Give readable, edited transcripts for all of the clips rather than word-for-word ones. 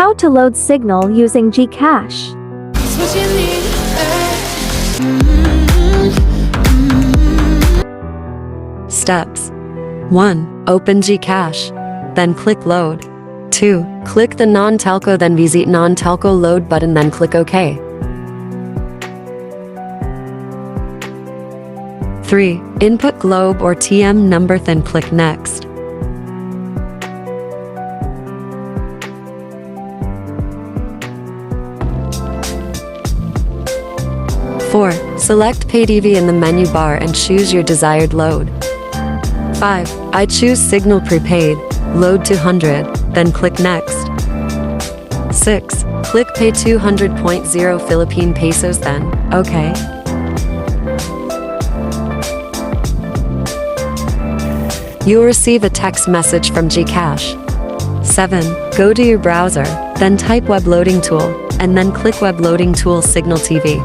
How to load Cignal using Gcash. Steps. 1. Open Gcash. Then click Load. 2. Click the non-telco then visit non-telco load button then click OK. 3. Input Globe or TM number then click Next. 4. Select Pay TV in the menu bar and choose your desired load. 5. I choose Cignal Prepaid, load 200, then click Next. 6. Click Pay 200.0 Philippine pesos then, OK. 'You'll receive a text message from Gcash. 7. Go to your browser, then type Web Loading Tool, and then click Web Loading Tool Cignal TV.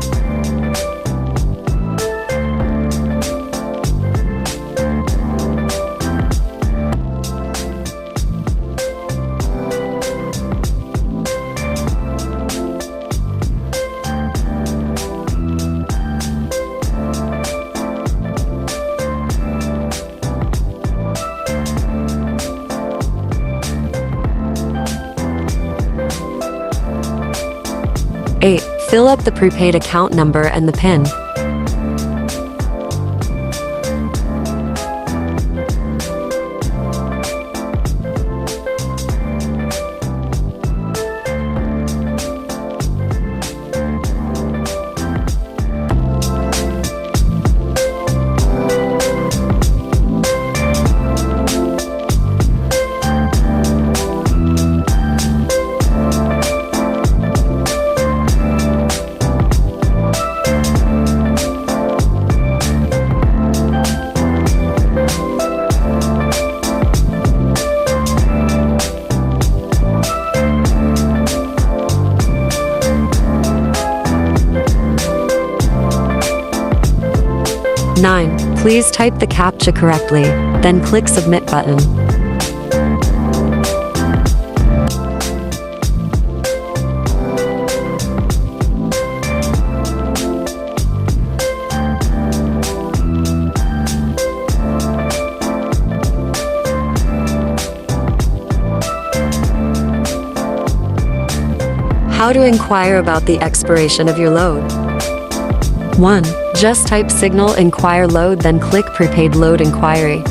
8. Fill up the prepaid account number and the PIN. 9. Please type the CAPTCHA correctly, then click Submit button. How to inquire about the expiration of your load. 1. Just type Cignal Inquire Load then click Prepaid Load Inquiry.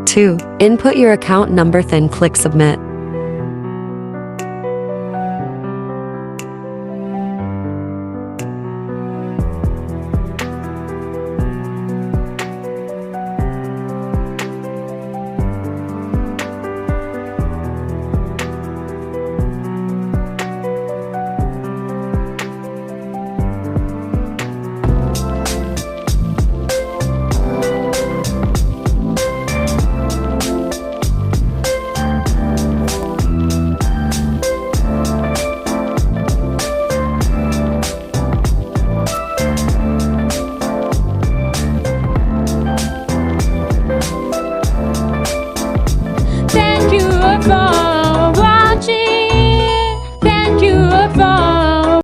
2. Input your account number then click Submit. 'Cause